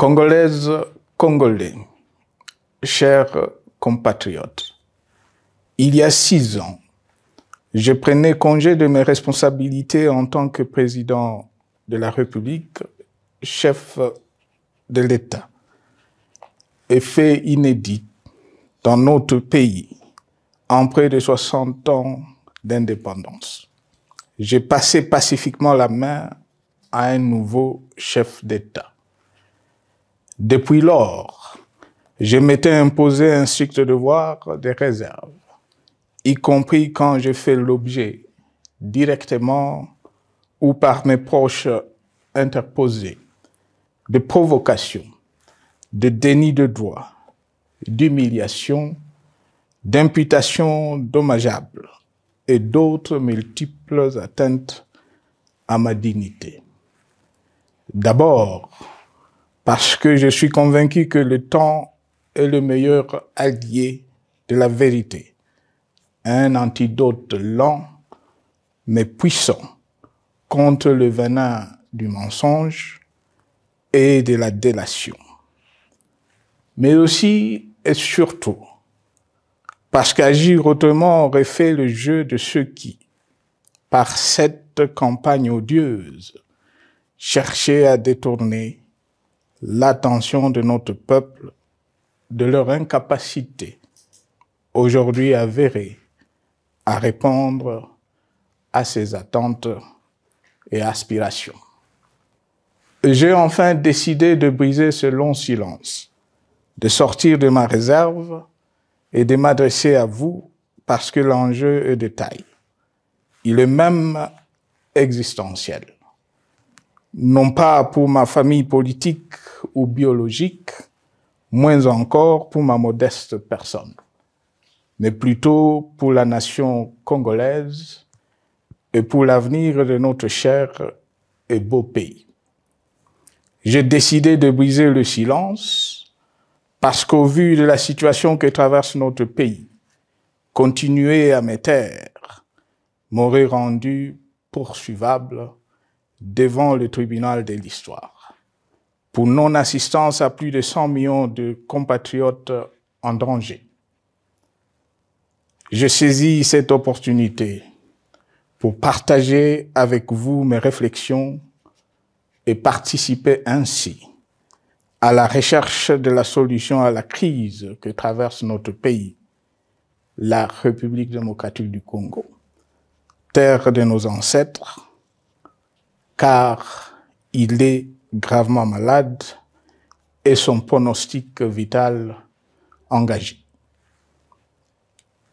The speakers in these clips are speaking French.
Congolaises, Congolais, chers compatriotes, il y a 6 ans, je prenais congé de mes responsabilités en tant que président de la République, chef de l'État. Et fait inédit dans notre pays, en près de 60 ans d'indépendance. J'ai passé pacifiquement la main à un nouveau chef d'État. Depuis lors, je m'étais imposé un strict devoir de réserve, y compris quand je fais l'objet, directement ou par mes proches interposés, de provocations, de déni de droit, d'humiliation, d'imputations dommageables et d'autres multiples atteintes à ma dignité. D'abord, parce que je suis convaincu que le temps est le meilleur allié de la vérité, un antidote lent mais puissant contre le venin du mensonge et de la délation. Mais aussi et surtout, parce qu'agir autrement aurait fait le jeu de ceux qui, par cette campagne odieuse, cherchaient à détourner l'attention de notre peuple de leur incapacité, aujourd'hui avérée, à répondre à ses attentes et aspirations. J'ai enfin décidé de briser ce long silence, de sortir de ma réserve et de m'adresser à vous parce que l'enjeu est de taille. Il est même existentiel. Non pas pour ma famille politique ou biologique, moins encore pour ma modeste personne, mais plutôt pour la nation congolaise et pour l'avenir de notre cher et beau pays. J'ai décidé de briser le silence parce qu'au vu de la situation que traverse notre pays, continuer à me taire m'aurait rendu poursuivable devant le tribunal de l'histoire pour non-assistance à plus de 100 millions de compatriotes en danger. Je saisis cette opportunité pour partager avec vous mes réflexions et participer ainsi à la recherche de la solution à la crise que traverse notre pays, la République démocratique du Congo, terre de nos ancêtres, car il est gravement malade et son pronostic vital engagé.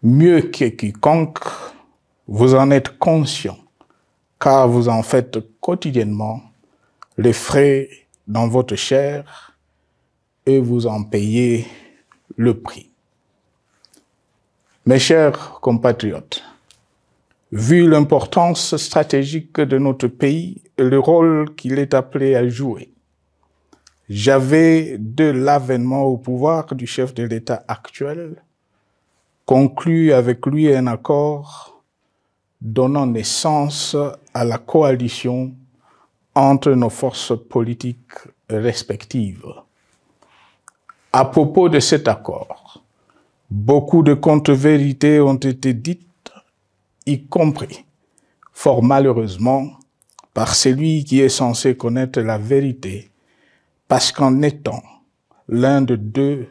Mieux que quiconque, vous en êtes conscient, car vous en faites quotidiennement les frais dans votre chair et vous en payez le prix. Mes chers compatriotes, vu l'importance stratégique de notre pays et le rôle qu'il est appelé à jouer, j'avais, de l'avènement au pouvoir du chef de l'État actuel, conclu avec lui un accord donnant naissance à la coalition entre nos forces politiques respectives. À propos de cet accord, beaucoup de contre-vérités ont été dites, y compris, fort malheureusement, par celui qui est censé connaître la vérité, parce qu'en étant l'un de 2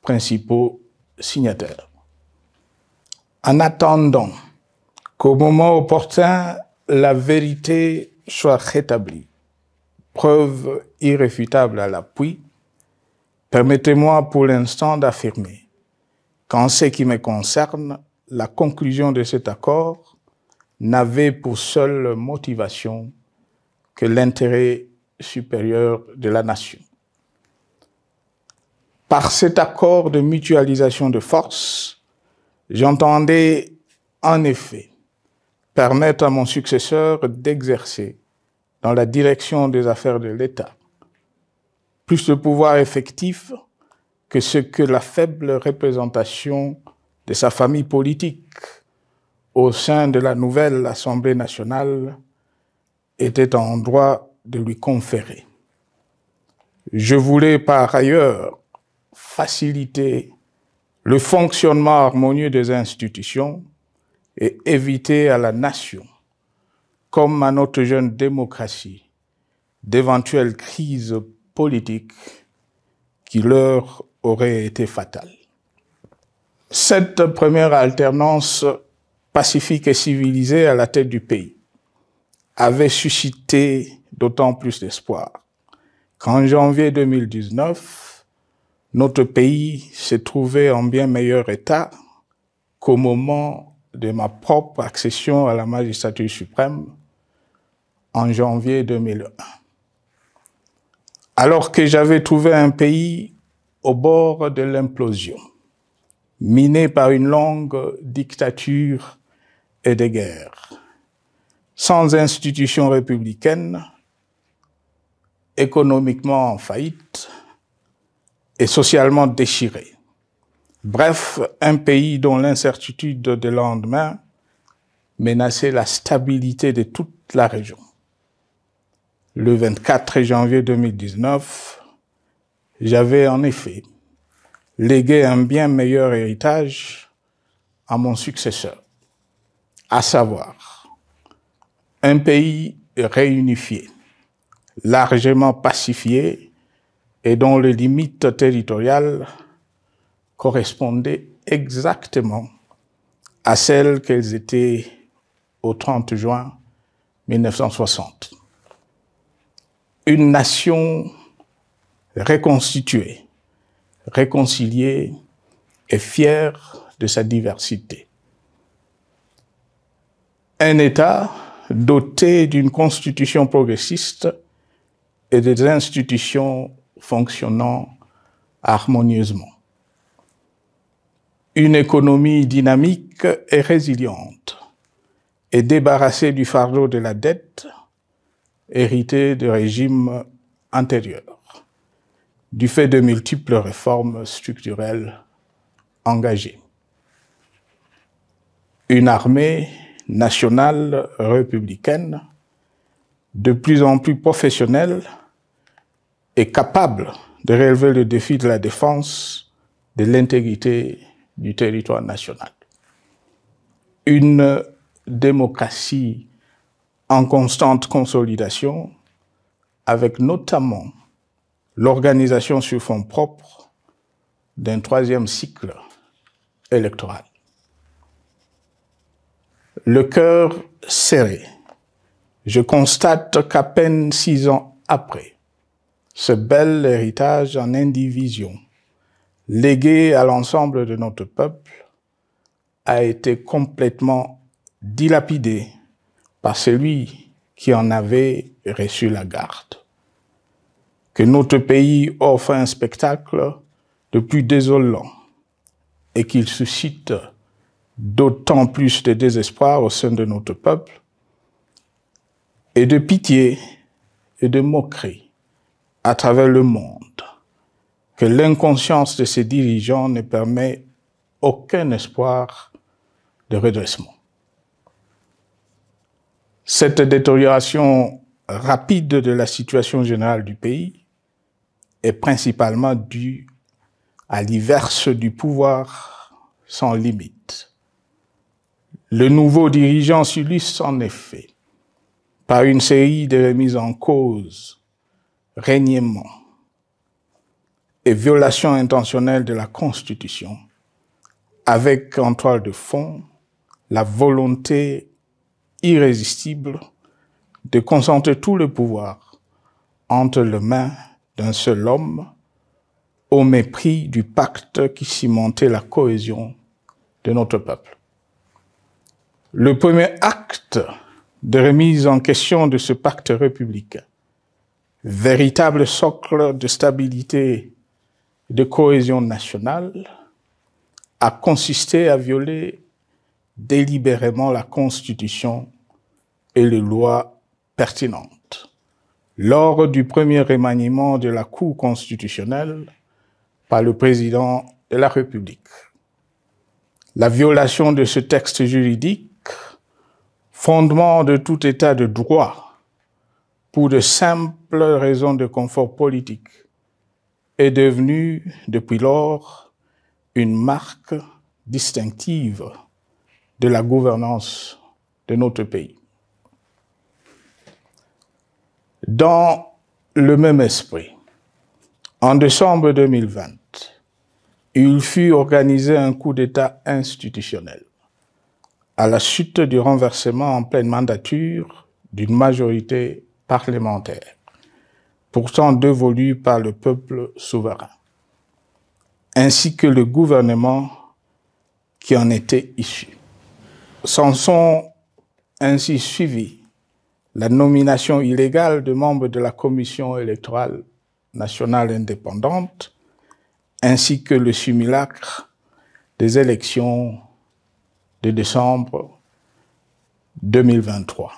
principaux signataires. En attendant qu'au moment opportun, la vérité soit rétablie, preuve irréfutable à l'appui, permettez-moi pour l'instant d'affirmer qu'en ce qui me concerne, la conclusion de cet accord n'avait pour seule motivation que l'intérêt supérieur de la nation. Par cet accord de mutualisation de forces, j'entendais en effet permettre à mon successeur d'exercer dans la direction des affaires de l'État plus de pouvoir effectif que ce que la faible représentation de sa famille politique au sein de la nouvelle Assemblée nationale était en droit de lui conférer. Je voulais par ailleurs faciliter le fonctionnement harmonieux des institutions et éviter à la nation, comme à notre jeune démocratie, d'éventuelles crises politiques qui leur auraient été fatales. Cette première alternance pacifique et civilisée à la tête du pays avait suscité d'autant plus d'espoir qu'en janvier 2019, notre pays s'est trouvé en bien meilleur état qu'au moment de ma propre accession à la magistrature suprême en janvier 2001. Alors que j'avais trouvé un pays au bord de l'implosion, miné par une longue dictature et des guerres, sans institutions républicaines, économiquement en faillite et socialement déchiré. Bref, un pays dont l'incertitude de lendemain menaçait la stabilité de toute la région. Le 24 janvier 2019, j'avais en effet légué un bien meilleur héritage à mon successeur, à savoir un pays réunifié, largement pacifié et dont les limites territoriales correspondaient exactement à celles qu'elles étaient au 30 juin 1960. Une nation reconstituée, réconciliée et fière de sa diversité. Un État doté d'une constitution progressiste et des institutions fonctionnant harmonieusement. Une économie dynamique et résiliente et débarrassée du fardeau de la dette hérité de régimes antérieurs, du fait de multiples réformes structurelles engagées. Une armée nationale républicaine de plus en plus professionnelle et capable de relever le défi de la défense de l'intégrité du territoire national. Une démocratie en constante consolidation, avec notamment l'organisation sur fonds propres d'un troisième cycle électoral. Le cœur serré, je constate qu'à peine 6 ans après, ce bel héritage en indivision, légué à l'ensemble de notre peuple, a été complètement dilapidé par celui qui en avait reçu la garde. Que notre pays offre un spectacle de plus désolant et qu'il suscite d'autant plus de désespoir au sein de notre peuple et de pitié et de moquerie à travers le monde, que l'inconscience de ses dirigeants ne permet aucun espoir de redressement. Cette détérioration rapide de la situation générale du pays est principalement due à l'iverse du pouvoir sans limite. Le nouveau dirigeant s'illustre en effet par une série de remises en cause, reniements et violations intentionnelles de la Constitution, avec en toile de fond la volonté irrésistible de concentrer tout le pouvoir entre les mains d'un seul homme au mépris du pacte qui cimentait la cohésion de notre peuple. Le premier acte de remise en question de ce pacte républicain, véritable socle de stabilité et de cohésion nationale, a consisté à violer délibérément la Constitution et les lois pertinentes lors du premier remaniement de la Cour constitutionnelle par le président de la République. La violation de ce texte juridique, fondement de tout état de droit, pour de simples raisons de confort politique est devenue, depuis lors, une marque distinctive de la gouvernance de notre pays. Dans le même esprit, en décembre 2020, il fut organisé un coup d'État institutionnel à la suite du renversement en pleine mandature d'une majorité parlementaire, pourtant dévolue par le peuple souverain, ainsi que le gouvernement qui en était issu. S'en sont ainsi suivis la nomination illégale de membres de la Commission électorale nationale indépendante, ainsi que le simulacre des élections de décembre 2023,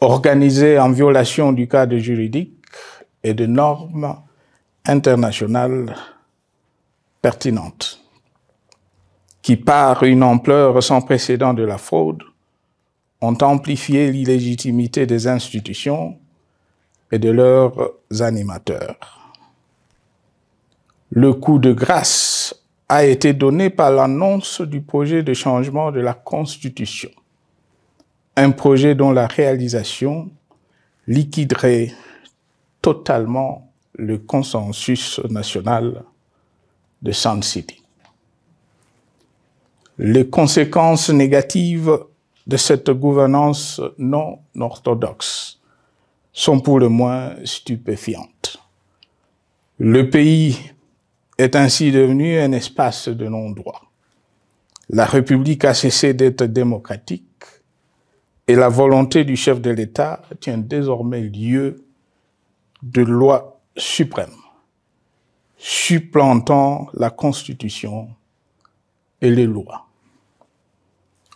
organisées en violation du cadre juridique et de normes internationales pertinentes, qui, par une ampleur sans précédent de la fraude, ont amplifié l'illégitimité des institutions et de leurs animateurs. Le coup de grâce a été donné par l'annonce du projet de changement de la Constitution, un projet dont la réalisation liquiderait totalement le consensus national de Sun City. Les conséquences négatives de cette gouvernance non orthodoxe sont pour le moins stupéfiantes. Le pays est ainsi devenu un espace de non-droit. La République a cessé d'être démocratique et la volonté du chef de l'État tient désormais lieu de loi suprême, supplantant la Constitution et les lois.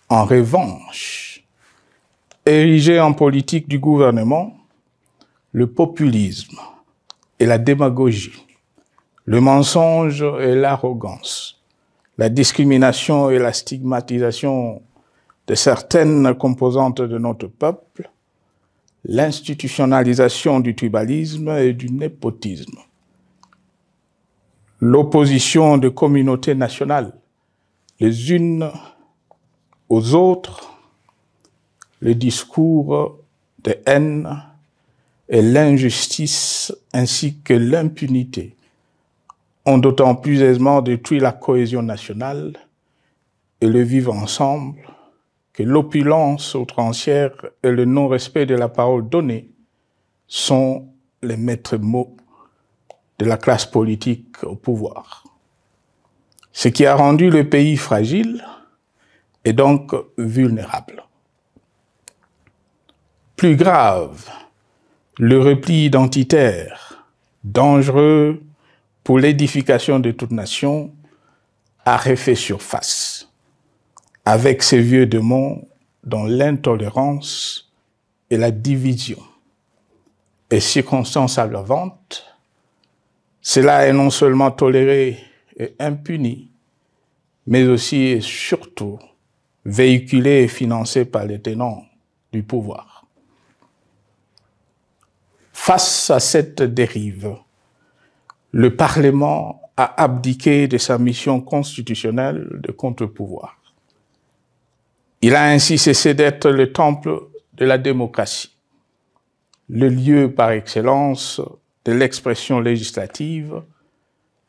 En revanche, érigé en politique du gouvernement, le populisme et la démagogie, le mensonge et l'arrogance, la discrimination et la stigmatisation de certaines composantes de notre peuple, l'institutionnalisation du tribalisme et du népotisme, l'opposition de communautés nationales, les unes aux autres, le discours de haine et l'injustice ainsi que l'impunité ont d'autant plus aisément détruit la cohésion nationale et le vivre ensemble que l'opulence outrancière et le non-respect de la parole donnée sont les maîtres mots de la classe politique au pouvoir. Ce qui a rendu le pays fragile et donc vulnérable. Plus grave, le repli identitaire, dangereux pour l'édification de toute nation, a refait surface, avec ses vieux démons dont l'intolérance et la division est circonstance aggravante. Cela est non seulement toléré et impuni, mais aussi et surtout véhiculé et financé par les tenants du pouvoir. Face à cette dérive, le Parlement a abdiqué de sa mission constitutionnelle de contre-pouvoir. Il a ainsi cessé d'être le temple de la démocratie, le lieu par excellence de l'expression législative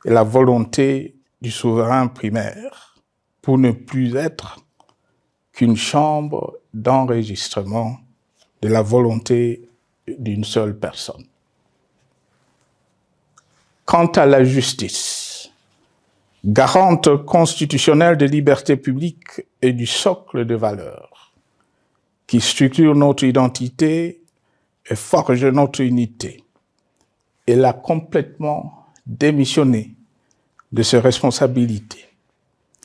et la volonté du souverain primaire, pour ne plus être qu'une chambre d'enregistrement de la volonté d'une seule personne. Quant à la justice, garante constitutionnelle des libertés publiques et du socle de valeurs, qui structure notre identité et forge notre unité, elle a complètement démissionné de ses responsabilités,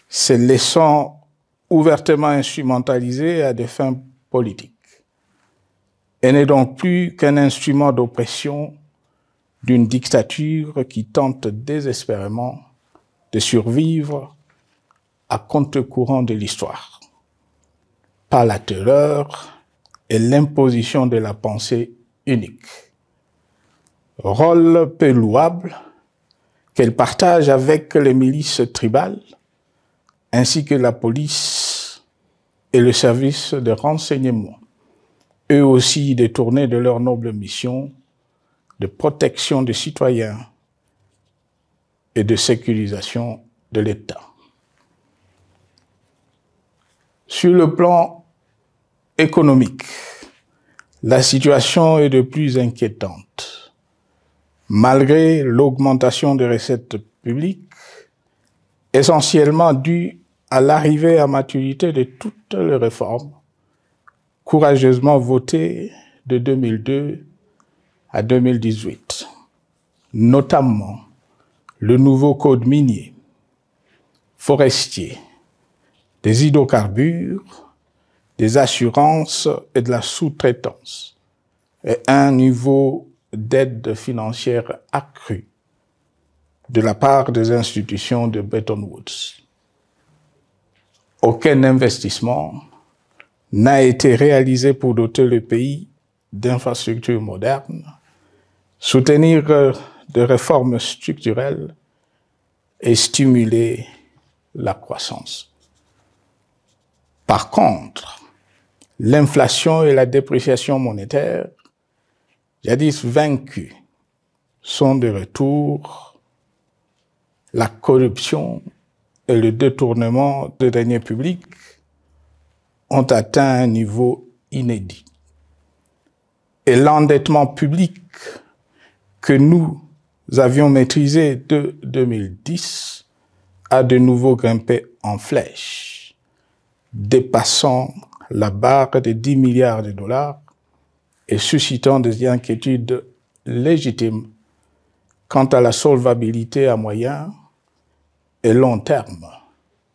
se laissant ouvertement instrumentalisée à des fins politiques. Elle n'est donc plus qu'un instrument d'oppression d'une dictature qui tente désespérément de survivre à contre-courant de l'histoire, par la terreur et l'imposition de la pensée unique. Rôle peu louable, qu'elle partage avec les milices tribales, ainsi que la police et le service de renseignement, eux aussi détournés de leur noble mission de protection des citoyens et de sécurisation de l'État. Sur le plan économique, la situation est de plus inquiétante. Malgré l'augmentation des recettes publiques, essentiellement due à l'arrivée à maturité de toutes les réformes courageusement votées de 2002 à 2018, notamment le nouveau code minier, forestier, des hydrocarbures, des assurances et de la sous-traitance, et un niveau d'aide financière accrue de la part des institutions de Bretton Woods. Aucun investissement n'a été réalisé pour doter le pays d'infrastructures modernes, soutenir de réformes structurelles et stimuler la croissance. Par contre, l'inflation et la dépréciation monétaire, jadis vaincues, sont de retour. La corruption et le détournement de deniers publics ont atteint un niveau inédit. Et l'endettement public que nous avions maîtrisé de 2010 a de nouveau grimpé en flèche, dépassant la barre des 10 milliards de dollars et suscitant des inquiétudes légitimes quant à la solvabilité à moyen et long terme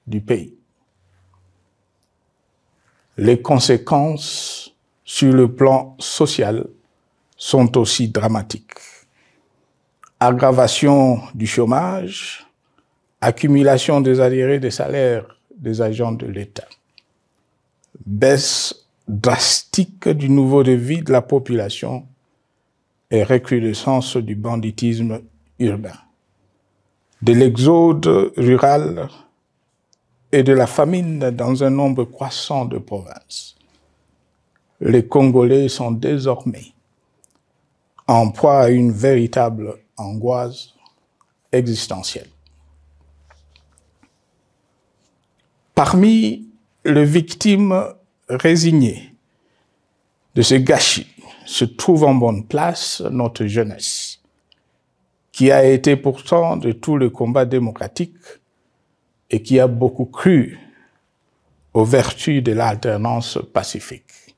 du pays. Les conséquences sur le plan social sont aussi dramatiques. Aggravation du chômage, accumulation des arriérés des salaires des agents de l'État, baisse drastique du niveau de vie de la population et recrudescence du banditisme urbain, de l'exode rural et de la famine dans un nombre croissant de provinces. Les Congolais sont désormais en proie à une véritable angoisse existentielle. Parmi les victimes résignées de ce gâchis se trouve en bonne place notre jeunesse, qui a été pourtant de tout le combat démocratique et qui a beaucoup cru aux vertus de l'alternance pacifique.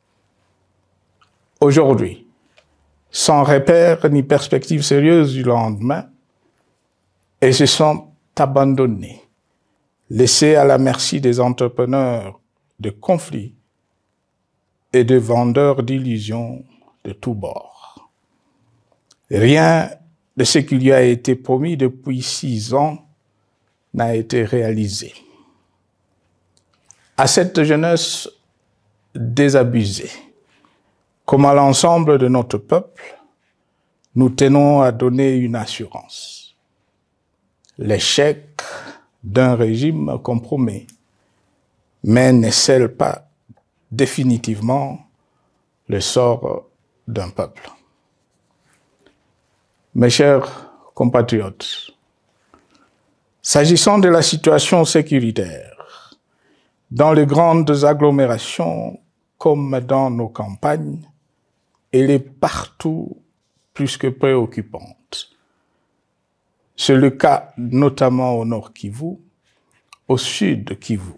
Aujourd'hui, sans repère ni perspective sérieuse du lendemain, ils se sont abandonnés, laissés à la merci des entrepreneurs de conflits et de vendeurs d'illusions de tous bords. Rien de ce qui lui a été promis depuis 6 ans n'a été réalisé. À cette jeunesse désabusée, comme à l'ensemble de notre peuple, nous tenons à donner une assurance. L'échec d'un régime compromet, mais ne scelle pas définitivement le sort d'un peuple. Mes chers compatriotes, s'agissant de la situation sécuritaire, dans les grandes agglomérations comme dans nos campagnes, elle est partout plus que préoccupante. C'est le cas notamment au nord Kivu, au sud Kivu,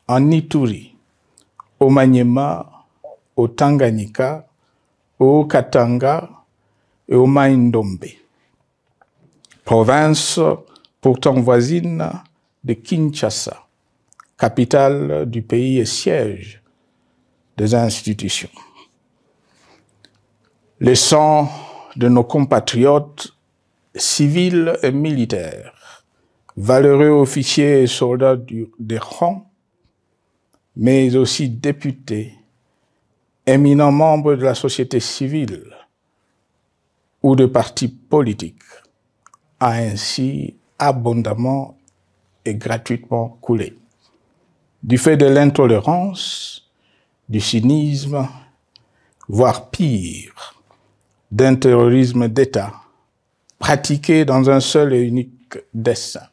en Ituri, au Maniema, au Tanganyika, au Katanga et au Mai-Ndombe, province pourtant voisine de Kinshasa, capitale du pays et siège des institutions. Le sang de nos compatriotes civils et militaires, valeureux officiers et soldats des rangs, mais aussi députés, éminents membres de la société civile ou de partis politiques, a ainsi abondamment et gratuitement coulé. Du fait de l'intolérance, du cynisme, voire pire, d'un terrorisme d'État pratiqué dans un seul et unique dessein,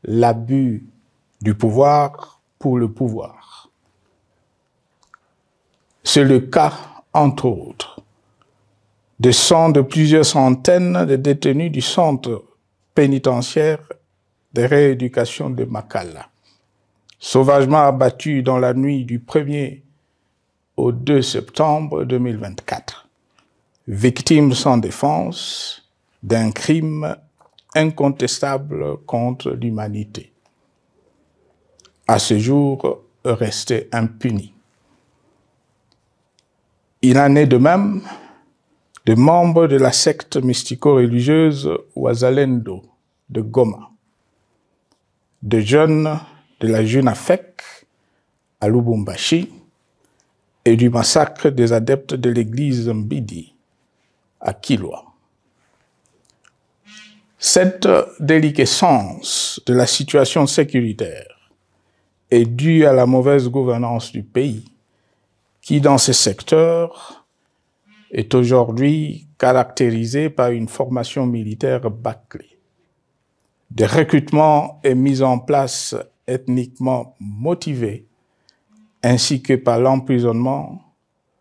l'abus du pouvoir pour le pouvoir. C'est le cas, entre autres, de plusieurs centaines de détenus du centre pénitentiaire de rééducation de Makala, sauvagement abattus dans la nuit du 1er au 2 septembre 2024, victimes sans défense d'un crime incontestable contre l'humanité, à ce jour resté impuni. Il en est de même de membres de la secte mystico-religieuse Wazalendo de Goma, de jeunes de la Junafek à Lubumbashi et du massacre des adeptes de l'église Mbidi à Kilwa. Cette déliquescence de la situation sécuritaire est due à la mauvaise gouvernance du pays qui, dans ces secteurs, est aujourd'hui caractérisée par une formation militaire bâclée, des recrutements et mises en place ethniquement motivés, ainsi que par l'emprisonnement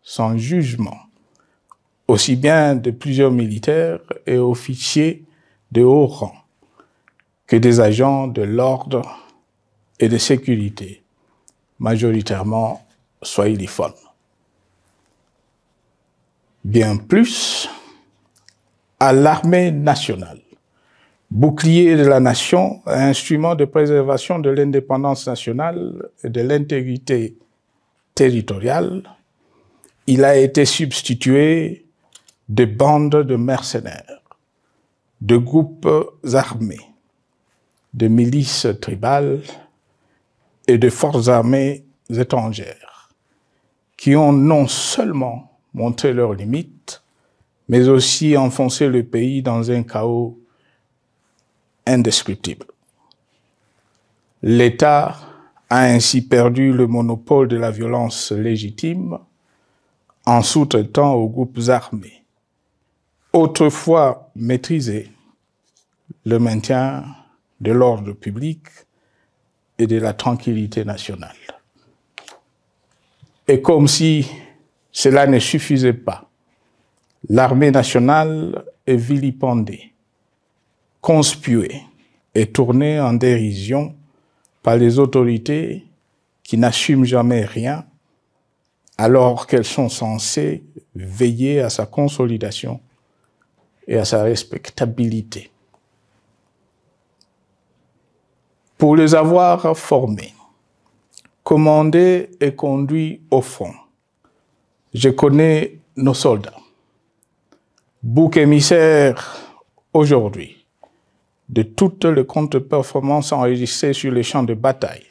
sans jugement, aussi bien de plusieurs militaires et officiers de haut rang que des agents de l'ordre et de sécurité, majoritairement swahiliphones. Bien plus, à l'armée nationale, bouclier de la nation, instrument de préservation de l'indépendance nationale et de l'intégrité territoriale, il a été substitué de bandes de mercenaires, de groupes armés, de milices tribales et de forces armées étrangères qui ont non seulement montré leurs limites, mais aussi enfoncé le pays dans un chaos indescriptible. L'État a ainsi perdu le monopole de la violence légitime en sous-traitant aux groupes armés, autrefois maîtrisés, le maintien de l'ordre public et de la tranquillité nationale. Et comme si cela ne suffisait pas, l'armée nationale est vilipendée, conspuée et tournée en dérision par les autorités qui n'assument jamais rien alors qu'elles sont censées veiller à sa consolidation et à sa respectabilité. Pour les avoir formés, commandés et conduits au front, je connais nos soldats, boucs émissaires aujourd'hui de toutes les contre-performances enregistrées sur les champs de bataille.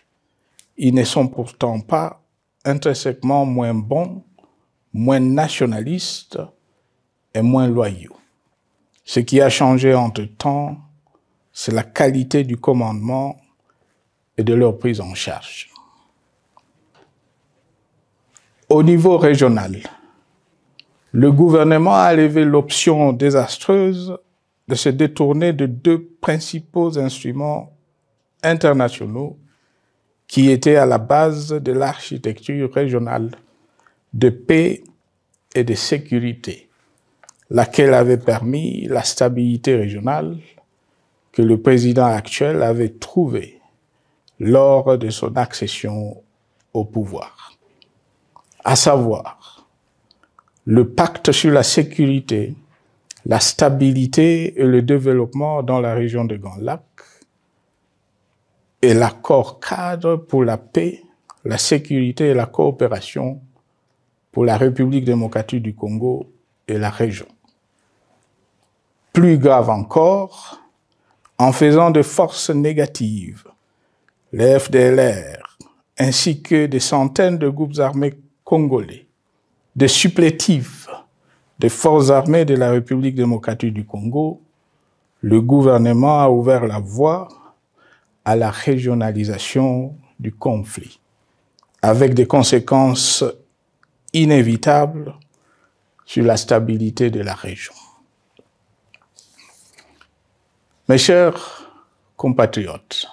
Ils ne sont pourtant pas intrinsèquement moins bons, moins nationalistes et moins loyaux. Ce qui a changé entre-temps, c'est la qualité du commandement et de leur prise en charge. Au niveau régional, le gouvernement a levé l'option désastreuse de se détourner de deux principaux instruments internationaux qui étaient à la base de l'architecture régionale de paix et de sécurité, laquelle avait permis la stabilité régionale que le président actuel avait trouvée lors de son accession au pouvoir. À savoir, le pacte sur la sécurité, la stabilité et le développement dans la région de Grand Lac et l'accord cadre pour la paix, la sécurité et la coopération pour la République démocratique du Congo et la région. Plus grave encore, en faisant de forces négatives, les FDLR, ainsi que des centaines de groupes armés congolais, des supplétifs des forces armées de la République démocratique du Congo, le gouvernement a ouvert la voie à la régionalisation du conflit, avec des conséquences inévitables sur la stabilité de la région. Mes chers compatriotes,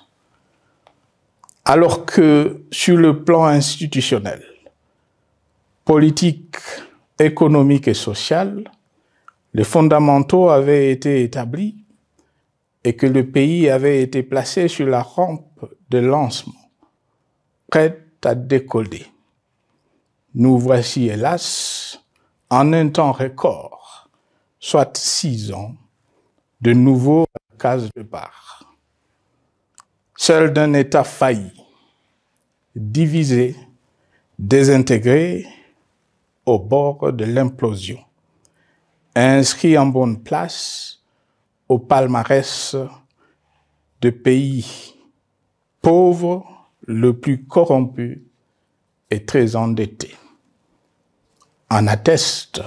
alors que sur le plan institutionnel, politique, économique et social, les fondamentaux avaient été établis et que le pays avait été placé sur la rampe de lancement, prêt à décoller. Nous voici, hélas, en un temps record, soit 6 ans, de nouveau à la case de départ. Seul d'un État failli, divisé, désintégré, au bord de l'implosion, inscrit en bonne place au palmarès de pays pauvres, le plus corrompu et très endetté. En atteste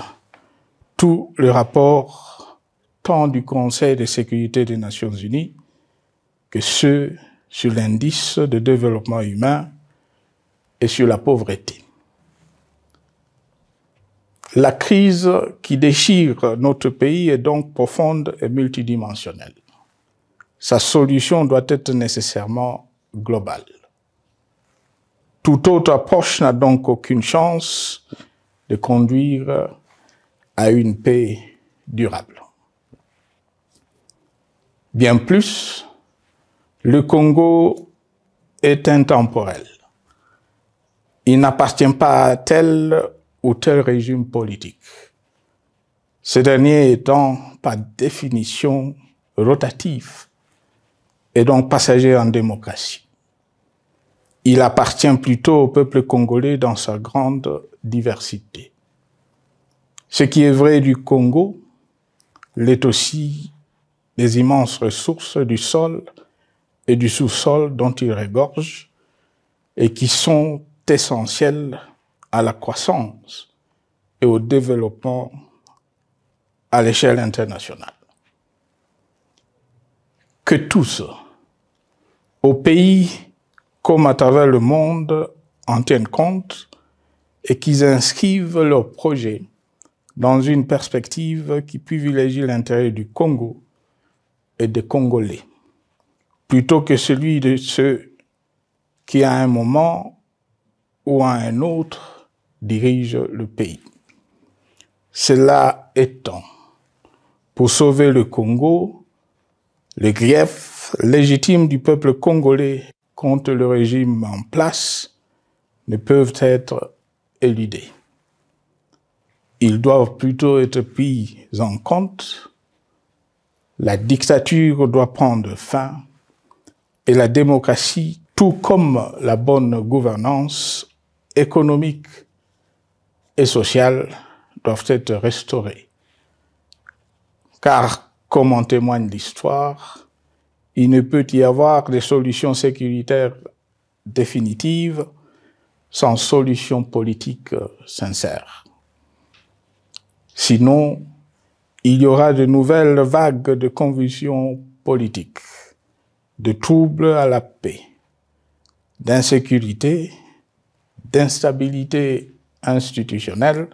tout le rapport tant du Conseil de sécurité des Nations Unies que ceux sur l'indice de développement humain et sur la pauvreté. La crise qui déchire notre pays est donc profonde et multidimensionnelle. Sa solution doit être nécessairement globale. Toute autre approche n'a donc aucune chance de conduire à une paix durable. Bien plus, le Congo est intemporel. Il n'appartient pas à tel ou tel régime politique. Ce dernier étant par définition rotatif et donc passager en démocratie. Il appartient plutôt au peuple congolais dans sa grande diversité. Ce qui est vrai du Congo l'est aussi des immenses ressources du sol et du sous-sol dont il regorge et qui sont essentielles à la croissance et au développement à l'échelle internationale. Que tous, au pays comme à travers le monde, en tiennent compte et qu'ils inscrivent leurs projets dans une perspective qui privilégie l'intérêt du Congo et des Congolais, plutôt que celui de ceux qui, à un moment ou à un autre, dirige le pays. Cela étant, pour sauver le Congo, les griefs légitimes du peuple congolais contre le régime en place ne peuvent être éludés. Ils doivent plutôt être pris en compte. La dictature doit prendre fin et la démocratie, tout comme la bonne gouvernance économique et sociales doivent être restaurées. Car, comme en témoigne l'histoire, il ne peut y avoir de solutions sécuritaires définitives sans solution politique sincère. Sinon, il y aura de nouvelles vagues de convulsions politiques, de troubles à la paix, d'insécurité, d'instabilité institutionnelle,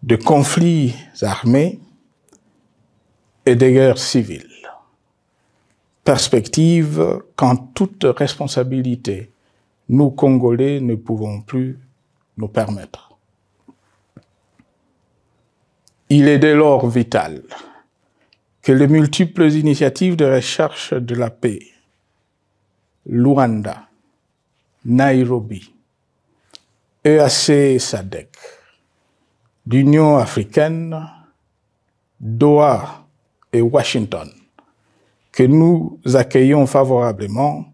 de conflits armés et de guerres civiles. Perspective qu'en toute responsabilité, nous, Congolais, ne pouvons plus nous permettre. Il est dès lors vital que les multiples initiatives de recherche de la paix, Luanda, Nairobi, EAC-SADC, l'Union africaine, Doha et Washington, que nous accueillons favorablement,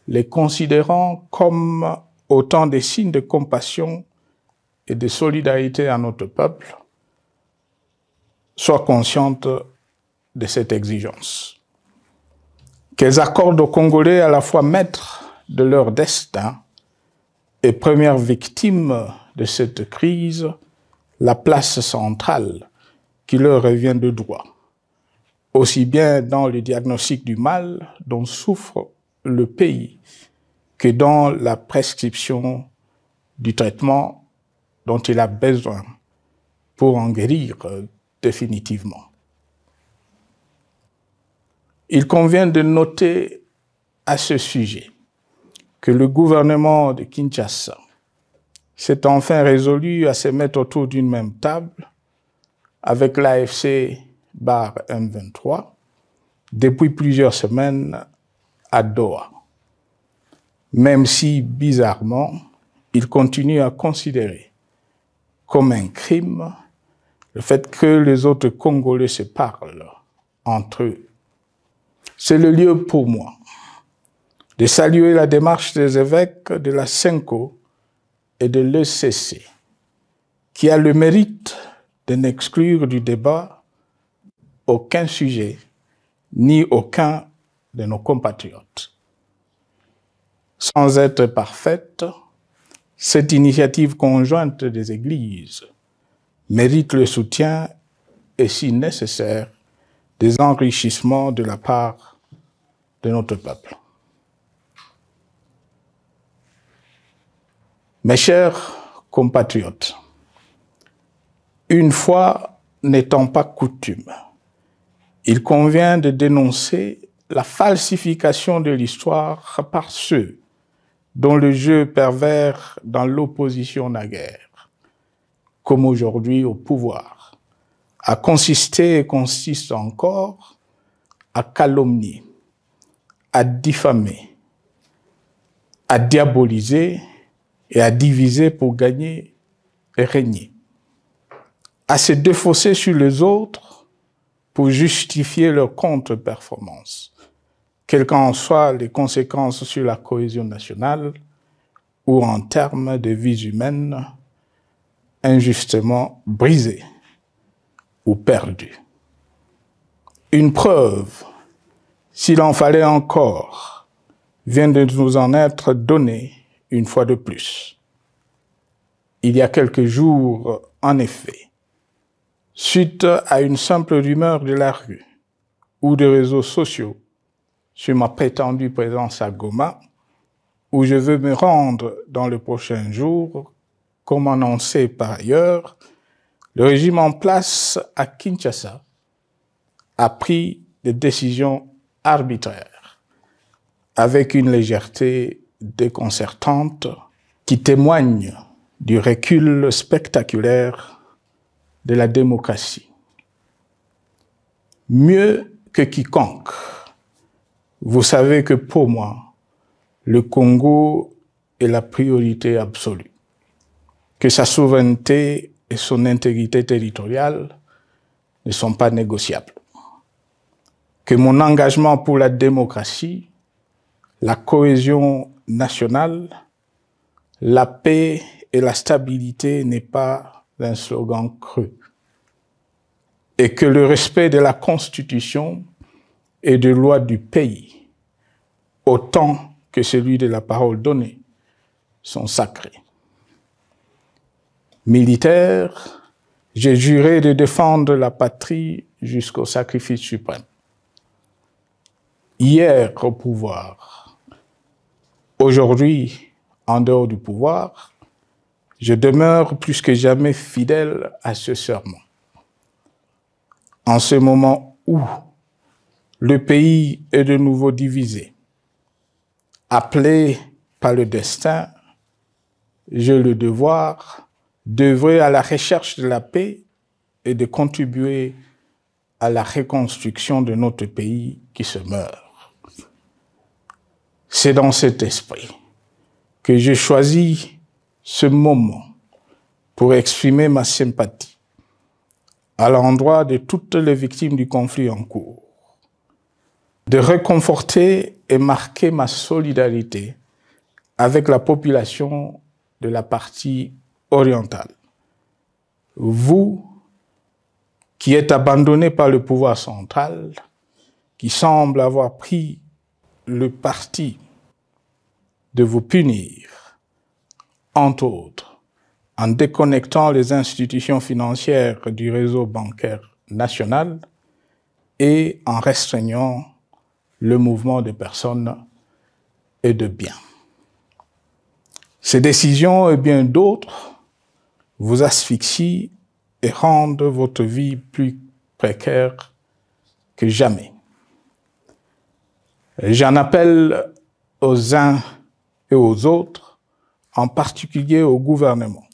les considérant comme autant des signes de compassion et de solidarité à notre peuple, soient conscientes de cette exigence. Qu'elles accordent aux Congolais à la fois maîtres de leur destin et premières victimes de cette crise la place centrale qui leur revient de droit, aussi bien dans le diagnostic du mal dont souffre le pays que dans la prescription du traitement dont il a besoin pour en guérir définitivement. Il convient de noter à ce sujet que le gouvernement de Kinshasa s'est enfin résolu à se mettre autour d'une même table avec l'AFC/M23 depuis plusieurs semaines à Doha, même si, bizarrement, il continue à considérer comme un crime le fait que les autres Congolais se parlent entre eux. C'est le lieu pour moi de saluer la démarche des évêques de la CENCO et de l'ECC, qui a le mérite de n'exclure du débat aucun sujet, ni aucun de nos compatriotes. Sans être parfaite, cette initiative conjointe des Églises mérite le soutien et, si nécessaire, des enrichissements de la part de notre peuple. Mes chers compatriotes, une fois n'étant pas coutume, il convient de dénoncer la falsification de l'histoire par ceux dont le jeu pervers dans l'opposition naguère, comme aujourd'hui au pouvoir, a consisté et consiste encore à calomnier, à diffamer, à diaboliser et à diviser pour gagner et régner, à se défausser sur les autres pour justifier leur contre-performance, quelles qu'en soient les conséquences sur la cohésion nationale ou en termes de vies humaines injustement brisées ou perdues. Une preuve, s'il en fallait encore, vient de nous en être donnée une fois de plus. Il y a quelques jours, en effet, suite à une simple rumeur de la rue ou des réseaux sociaux sur ma prétendue présence à Goma, où je veux me rendre dans le prochain jour, comme annoncé par ailleurs, le régime en place à Kinshasa a pris des décisions arbitraires, avec une légèreté déconcertante qui témoigne du recul spectaculaire de la démocratie. Mieux que quiconque, vous savez que pour moi, le Congo est la priorité absolue, que sa souveraineté et son intégrité territoriale ne sont pas négociables, que mon engagement pour la démocratie, la cohésion nationale, la paix et la stabilité n'est pas un slogan creux, et que le respect de la Constitution et des lois du pays, autant que celui de la parole donnée, sont sacrés. Militaire, j'ai juré de défendre la patrie jusqu'au sacrifice suprême. Hier au pouvoir, aujourd'hui en dehors du pouvoir, je demeure plus que jamais fidèle à ce serment. En ce moment où le pays est de nouveau divisé, appelé par le destin, j'ai le devoir d'œuvrer à la recherche de la paix et de contribuer à la reconstruction de notre pays qui se meurt. C'est dans cet esprit que j'ai choisi ce moment pour exprimer ma sympathie à l'endroit de toutes les victimes du conflit en cours, de réconforter et marquer ma solidarité avec la population de la partie orientale. Vous, qui êtes abandonnés par le pouvoir central, qui semble avoir pris le parti de vous punir, entre autres, en déconnectant les institutions financières du réseau bancaire national et en restreignant le mouvement de personnes et de biens. Ces décisions et bien d'autres vous asphyxient et rendent votre vie plus précaire que jamais. J'en appelle aux uns et aux autres, en particulier au gouvernement,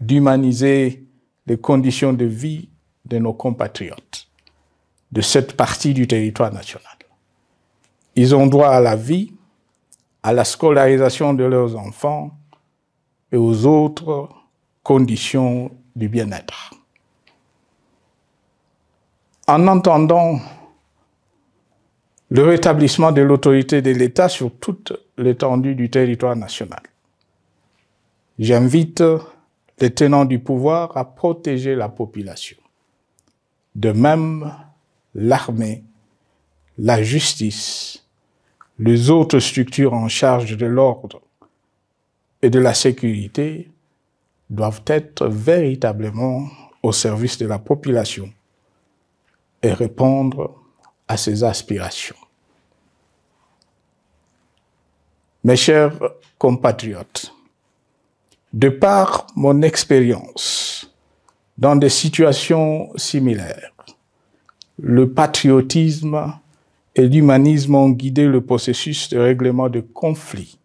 d'humaniser les conditions de vie de nos compatriotes de cette partie du territoire national. Ils ont droit à la vie, à la scolarisation de leurs enfants et aux autres conditions du bien-être. En entendant le rétablissement de l'autorité de l'État sur toute l'étendue du territoire national, j'invite les tenants du pouvoir à protéger la population. De même, l'armée, la justice, les autres structures en charge de l'ordre et de la sécurité doivent être véritablement au service de la population et répondre à ses aspirations. Mes chers compatriotes, de par mon expérience dans des situations similaires, le patriotisme et l'humanisme ont guidé le processus de règlement de conflits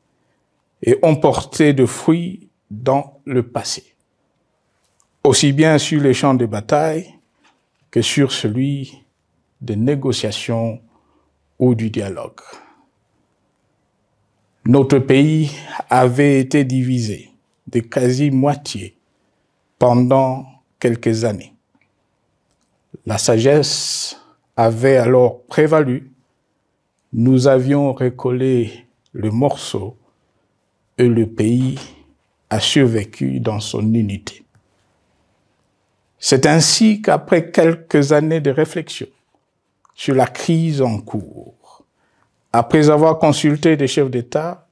et ont porté de fruits dans le passé, aussi bien sur les champs de bataille que sur celui des négociations ou du dialogue. Notre pays avait été divisé de quasi-moitié pendant quelques années. La sagesse avait alors prévalu. Nous avions recollé le morceau et le pays a survécu dans son unité. C'est ainsi qu'après quelques années de réflexion sur la crise en cours, après avoir consulté des chefs d'État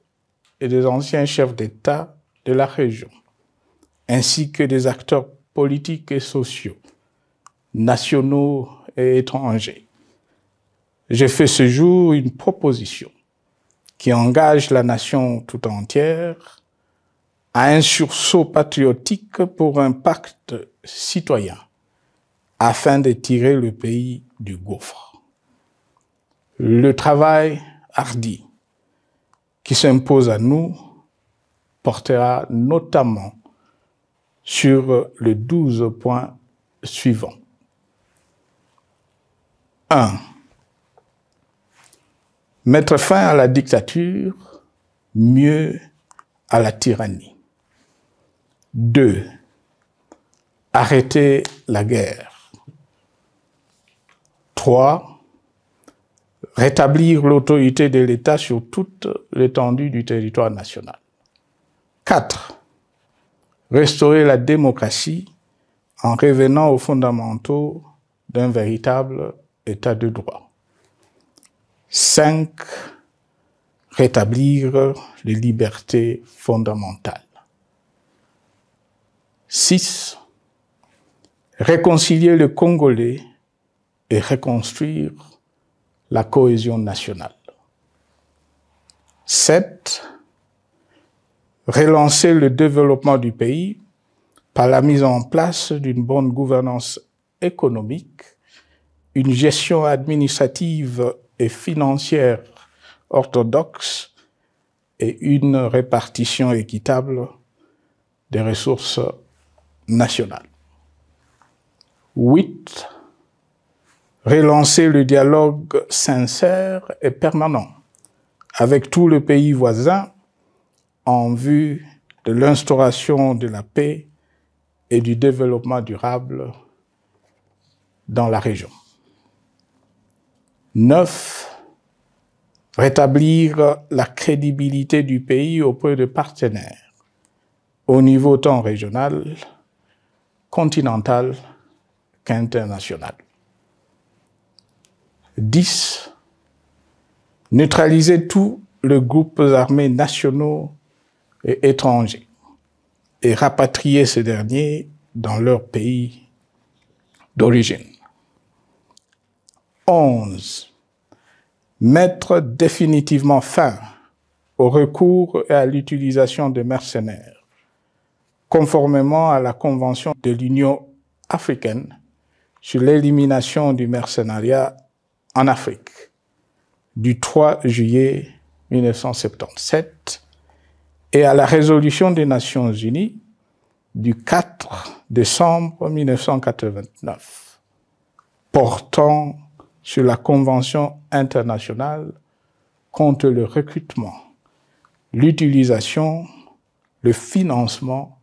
et des anciens chefs d'État de la région, ainsi que des acteurs politiques et sociaux, nationaux et étrangers, j'ai fait ce jour une proposition qui engage la nation tout entière à un sursaut patriotique pour un pacte citoyen afin de tirer le pays du gouffre. Le travail hardi qui s'impose à nous portera notamment sur les 12 points suivants. 1. Mettre fin à la dictature, mieux à la tyrannie. 2. Arrêter la guerre. 3. Rétablir l'autorité de l'État sur toute l'étendue du territoire national. 4. Restaurer la démocratie en revenant aux fondamentaux d'un véritable État de droit. 5. Rétablir les libertés fondamentales. 6. Réconcilier le Congolais et reconstruire la cohésion nationale. 7. Relancer le développement du pays par la mise en place d'une bonne gouvernance économique, une gestion administrative et financière orthodoxe et une répartition équitable des ressources nationales. 8. Relancer le dialogue sincère et permanent avec tous les pays voisins en vue de l'instauration de la paix et du développement durable dans la région. 9. Rétablir la crédibilité du pays auprès de partenaires au niveau tant régional, continental qu'international. 10. Neutraliser tous les groupes armés nationaux et étrangers et rapatrier ces derniers dans leur pays d'origine. 11. Mettre définitivement fin au recours et à l'utilisation de mercenaires, conformément à la Convention de l'Union africaine sur l'élimination du mercenariat en Afrique du 3 juillet 1977 et à la résolution des Nations Unies du 4 décembre 1989 portant sur la Convention internationale contre le recrutement, l'utilisation, le financement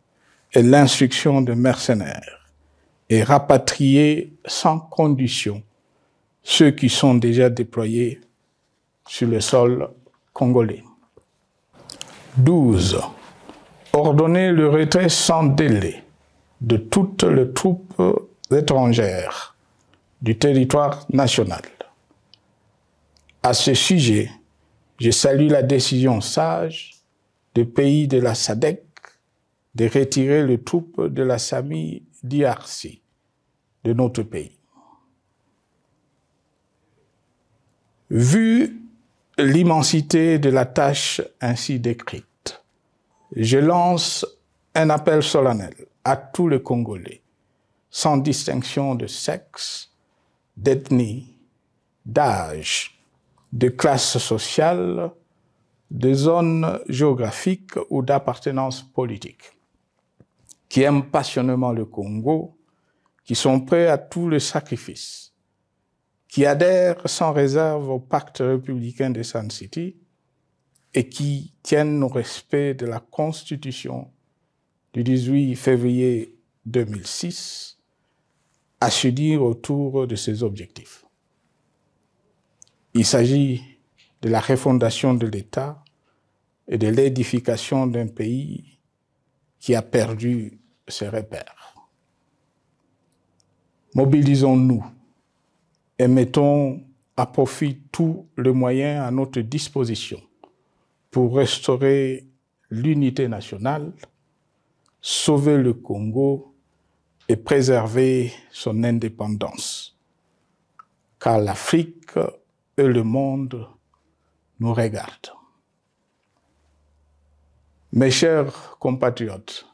et l'instruction de mercenaires et rapatrier sans condition ceux qui sont déjà déployés sur le sol congolais. 12. Ordonner le retrait sans délai de toutes les troupes étrangères du territoire national. À ce sujet, je salue la décision sage des pays de la SADC de retirer les troupes de la SAMI DRC de notre pays. Vu l'immensité de la tâche ainsi décrite, je lance un appel solennel à tous les Congolais, sans distinction de sexe, d'ethnie, d'âge, de classe sociale, de zone géographique ou d'appartenance politique, qui aiment passionnément le Congo, qui sont prêts à tous les sacrifices, qui adhèrent sans réserve au pacte républicain de Sun City et qui tiennent au respect de la Constitution du 18 février 2006, à se dire autour de ces objectifs. Il s'agit de la refondation de l'État et de l'édification d'un pays qui a perdu ses repères. Mobilisons-nous et mettons à profit tous les moyens à notre disposition pour restaurer l'unité nationale, sauver le Congo et préserver son indépendance. Car l'Afrique et le monde nous regardent. Mes chers compatriotes,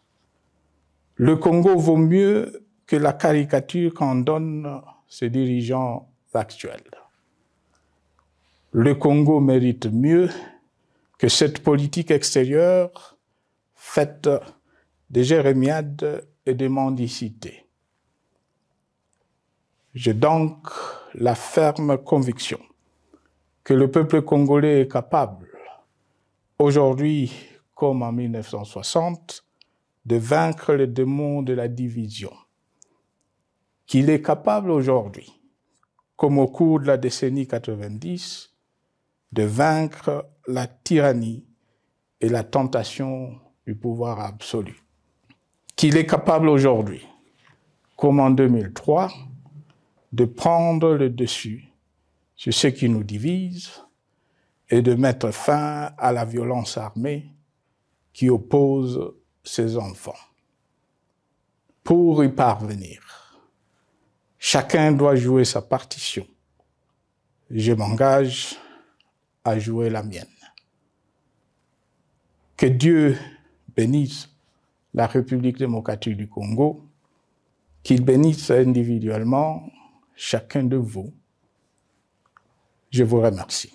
le Congo vaut mieux que la caricature qu'en donnent ses dirigeants actuels. Le Congo mérite mieux que cette politique extérieure faite de jérémiades et de mendicité. J'ai donc la ferme conviction que le peuple congolais est capable, aujourd'hui comme en 1960, de vaincre le démon de la division, qu'il est capable aujourd'hui, comme au cours de la décennie 90, de vaincre la tyrannie et la tentation du pouvoir absolu. Qu'il est capable aujourd'hui, comme en 2003, de prendre le dessus sur ce qui nous divise et de mettre fin à la violence armée qui oppose ses enfants. Pour y parvenir, chacun doit jouer sa partition. Je m'engage à jouer la mienne. Que Dieu bénisse la République démocratique du Congo, qu'il bénisse individuellement chacun de vous. Je vous remercie.